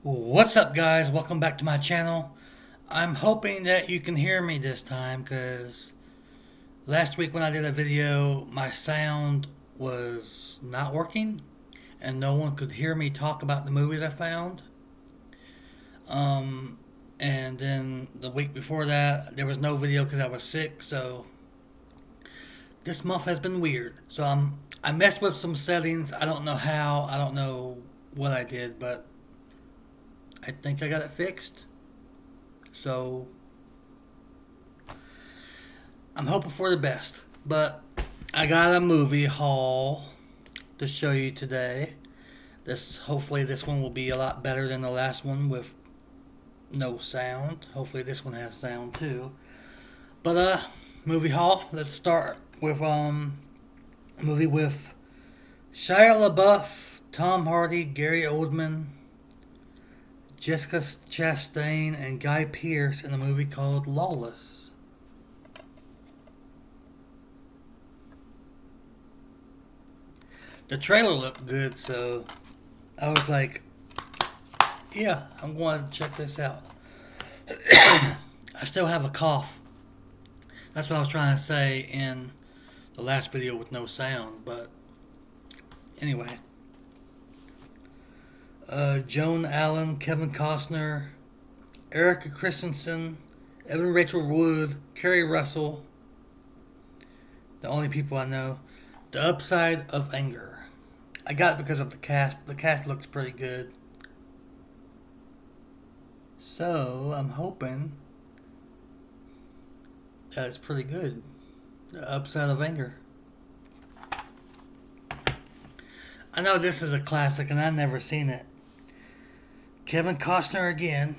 What's up, guys? Welcome back to my channel. I'm hoping that you can hear me this time because last week when I did a video, my sound was not working and no one could hear me talk about the movies I found. Um, and then the week before that, there was no video because I was sick. So this month has been weird. I messed with some settings. I don't know how. I don't know what I did, but I think I got it fixed. So I'm hoping for the best. But I got a movie haul to show you today. Hopefully this one will be a lot better than the last one with no sound. Hopefully this one has sound too. But movie haul. Let's start with a movie with Shia LaBeouf, Tom Hardy, Gary Oldman, Jessica Chastain, and Guy Pearce in a movie called Lawless. The trailer looked good, so I was like, yeah, I'm going to check this out. I still have a cough. That's what I was trying to say in the last video with no sound, but anyway. Joan Allen, Kevin Costner, Erica Christensen, Evan Rachel Wood, Kerry Russell, the only people I know. The Upside of Anger. I got it because of the cast. The cast looks pretty good. So I'm hoping that it's pretty good. The Upside of Anger. I know this is a classic and I've never seen it. Kevin Costner again,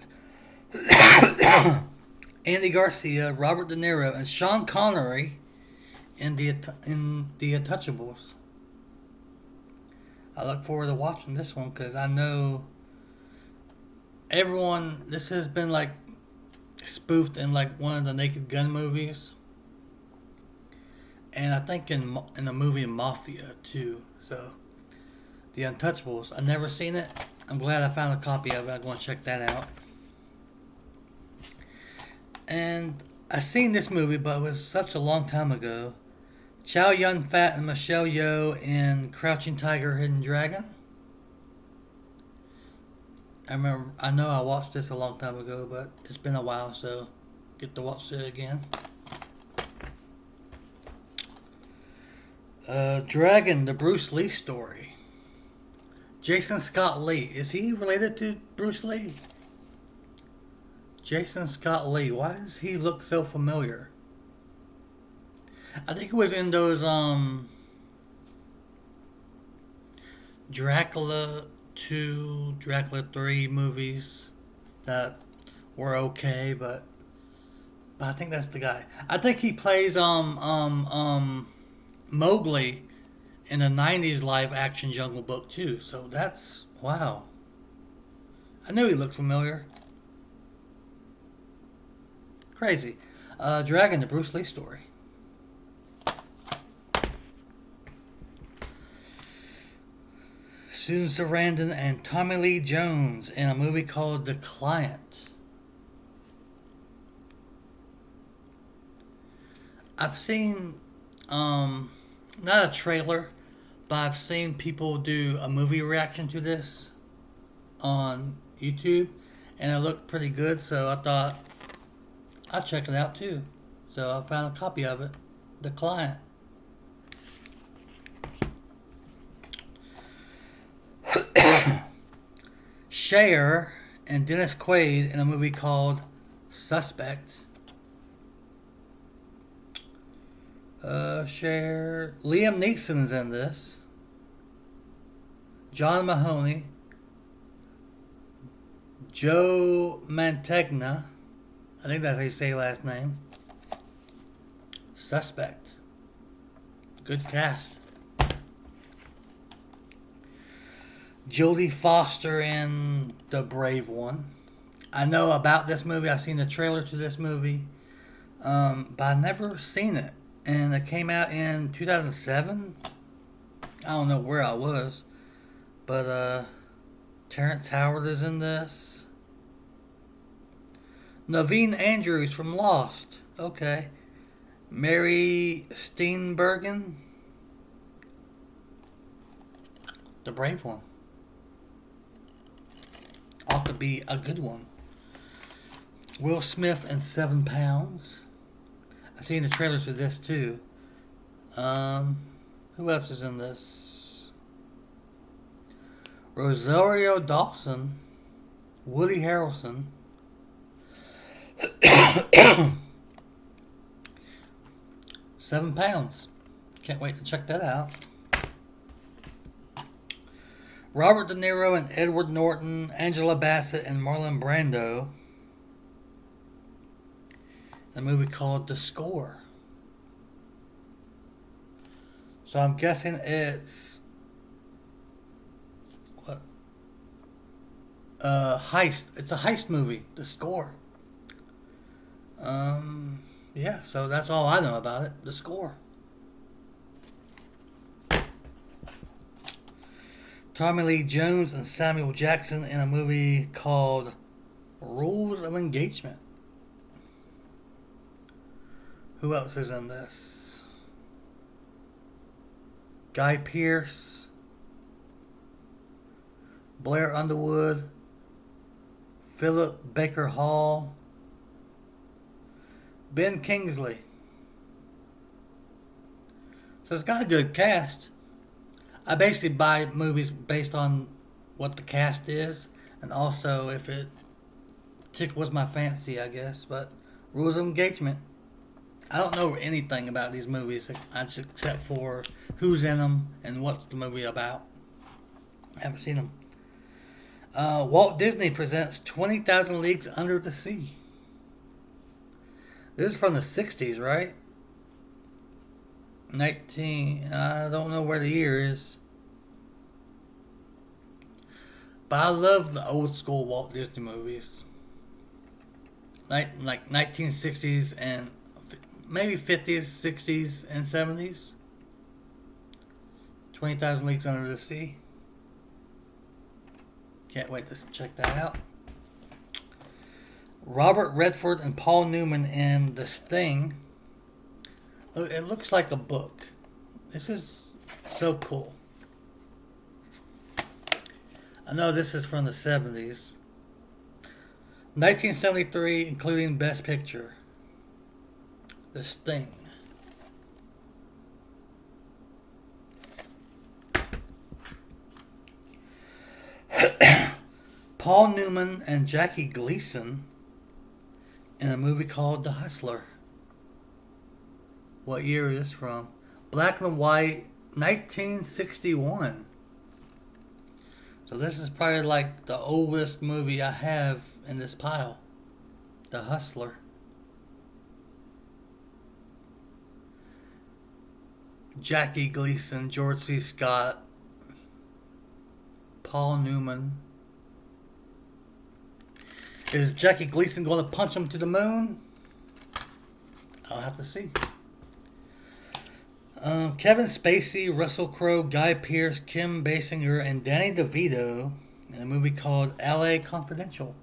Andy Garcia, Robert De Niro, and Sean Connery in the Untouchables. I look forward to watching this one because I know everyone. This has been like spoofed in like one of the Naked Gun movies, and I think in the movie Mafia too. So the Untouchables. I've never seen it. I'm glad I found a copy of it. I'm going to check that out. And I seen this movie, but it was such a long time ago. Chow Yun Fat and Michelle Yeoh in Crouching Tiger, Hidden Dragon. I know I watched this a long time ago, but it's been a while, so get to watch it again. Dragon, the Bruce Lee story. Jason Scott Lee. Is he related to Bruce Lee? Jason Scott Lee. Why does he look so familiar? I think it was in those Dracula 2, Dracula 3 movies that were okay, but I think that's the guy. I think he plays Mowgli in the 90s live action Jungle Book too. So that's wow. I knew he looked familiar. Crazy. Dragon, the Bruce Lee story. Susan Sarandon and Tommy Lee Jones in a movie called The Client. I've seen, not a trailer, but I've seen people do a movie reaction to this on YouTube, and it looked pretty good, so I thought I'd check it out too. So I found a copy of it. The Client. Cher and Dennis Quaid in a movie called Suspect. Cher. Liam Neeson's in this. John Mahoney. Joe Mantegna. I think that's how you say last name. Suspect. Good cast. Jodie Foster in The Brave One. I know about this movie. I've seen the trailer to this movie, but I've never seen it. And it came out in 2007. I don't know where I was, but Terrence Howard is in this. Naveen Andrews from Lost. Okay. Mary Steenburgen. The brave one. Ought to be a good one. Will Smith and 7 Pounds. I've seen the trailers for this too. Who else is in this? Rosario Dawson. Woody Harrelson. 7 Pounds. Can't wait to check that out. Robert De Niro and Edward Norton, Angela Bassett and Marlon Brando. A movie called The Score. So I'm guessing it's what? Heist. It's a heist movie. The Score. Yeah. So that's all I know about it. The Score. Tommy Lee Jones and Samuel Jackson in a movie called Rules of Engagement. Who else is in this? Guy Pearce, Blair Underwood, Philip Baker Hall, Ben Kingsley. So it's got a good cast. I basically buy movies based on what the cast is, and also if it tickles my fancy, I guess. But Rules of Engagement. I don't know anything about these movies except for who's in them and what's the movie about. I haven't seen them. Walt Disney presents 20,000 Leagues Under the Sea. This is from the 60s, right? I don't know where the year is. But I love the old school Walt Disney movies. Like 1960s and maybe 50s, 60s, and 70s. 20,000 Leagues Under the Sea. Can't wait to check that out. Robert Redford and Paul Newman in The Sting. It looks like a book. This is so cool. I know this is from the 70s. 1973, including Best Picture. The Sting. Paul Newman and Jackie Gleason in a movie called The Hustler. What year is this from? Black and white, 1961. So this is probably like the oldest movie I have in this pile. The Hustler. Jackie Gleason, George C. Scott, Paul Newman. Is Jackie Gleason going to punch him to the moon? I'll have to see. Kevin Spacey, Russell Crowe, Guy Pearce, Kim Basinger, and Danny DeVito in a movie called L.A. Confidential.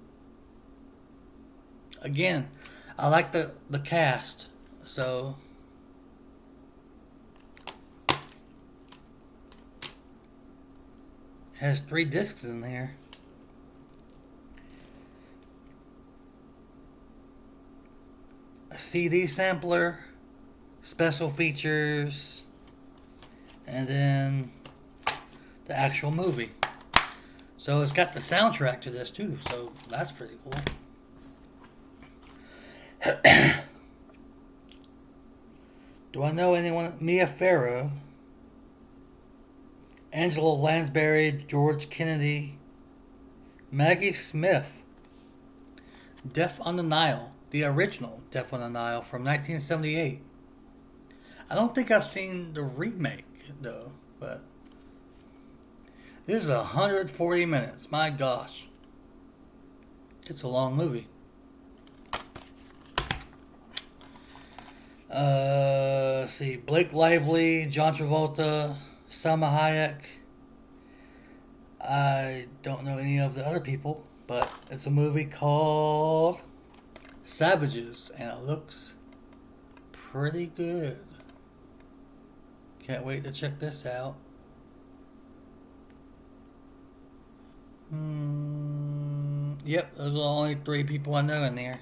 Again, I like the cast, so has 3 discs in there. A CD sampler, special features, and then the actual movie. So it's got the soundtrack to this too, so that's pretty cool. Do I know anyone? Mia Farrow, Angela Lansbury, George Kennedy, Maggie Smith, Death on the Nile, the original Death on the Nile from 1978. I don't think I've seen the remake though, but this is 140 minutes. My gosh. It's a long movie. Let's see. Blake Lively, John Travolta, Salma Hayek, I don't know any of the other people, but it's a movie called Savages, and it looks pretty good. Can't wait to check this out. Yep, those are the only three people I know in there.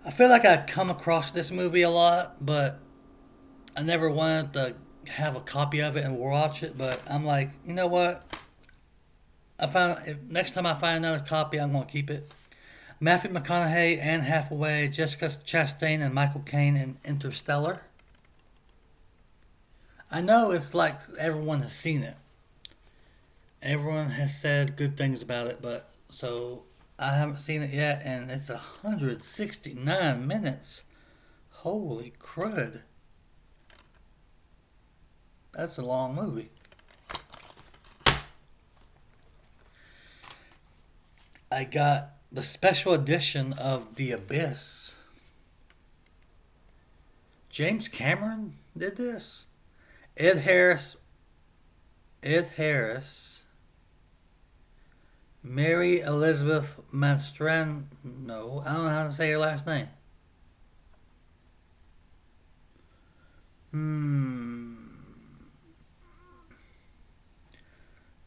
I feel like I come across this movie a lot, but I never wanted to have a copy of it and watch it. But I'm like, you know what? Next time I find another copy, I'm gonna keep it. Matthew McConaughey, Anne Hathaway, Jessica Chastain, and Michael Caine in Interstellar. I know it's like everyone has seen it. Everyone has said good things about it, but so I haven't seen it yet, and it's 169 minutes. Holy crud. That's a long movie. I got the special edition of The Abyss. James Cameron did this. Ed Harris, Mary Elizabeth Mastrano. I don't know how to say her last name.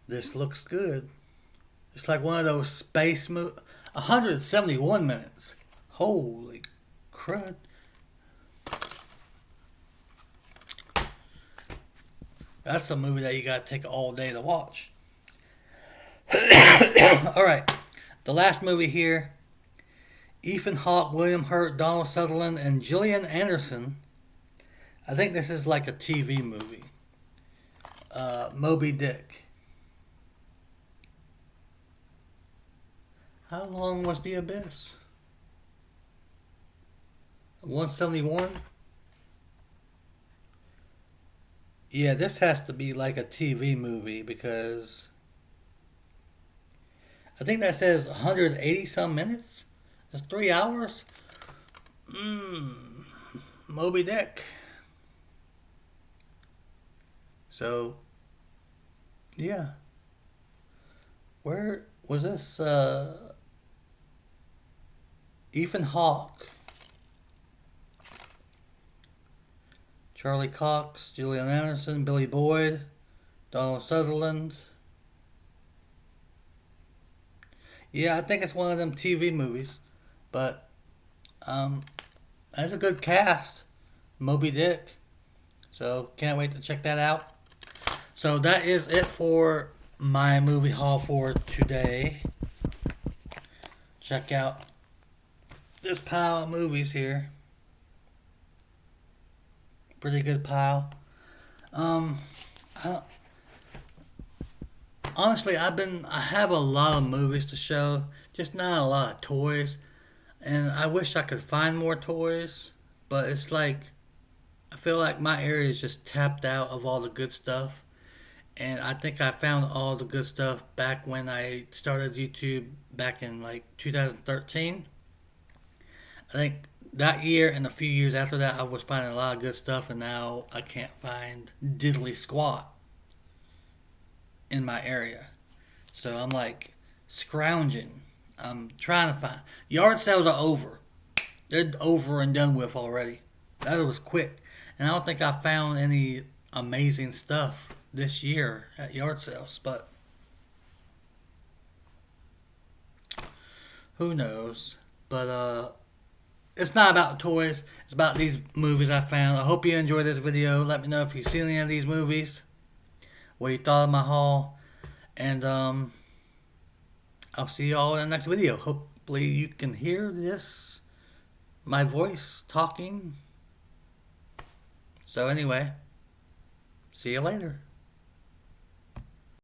This looks good. It's like one of those space movies. 171 minutes. Holy crud. That's a movie that you gotta take all day to watch. Alright. The last movie here. Ethan Hawke, William Hurt, Donald Sutherland, and Gillian Anderson. I think this is like a TV movie. Moby Dick. How long was The Abyss? 171? Yeah, this has to be like a TV movie because I think that says 180 some minutes. That's 3 hours. Moby Dick. So, yeah. Where was this? Ethan Hawke, Charlie Cox, Gillian Anderson, Billy Boyd, Donald Sutherland. Yeah, I think it's one of them TV movies, but that's a good cast. Moby Dick. So can't wait to check that out. So that is it for my movie haul for today. Check out this pile of movies here. Pretty good pile. Honestly, I have a lot of movies to show, just not a lot of toys. And I wish I could find more toys, but it's like I feel like my area is just tapped out of all the good stuff. And I think I found all the good stuff back when I started YouTube back in like 2013. I think that year and a few years after that, I was finding a lot of good stuff, and now I can't find diddly squat in my area. So I'm like scrounging. I'm trying to find. Yard sales are over. They're over and done with already. That was quick. And I don't think I found any amazing stuff this year at yard sales, but who knows? But it's not about toys. It's about these movies I found. I hope you enjoyed this video. Let me know if you've seen any of these movies, what you thought of my haul, and I'll see you all in the next video. Hopefully you can hear my voice talking. So anyway, see you later.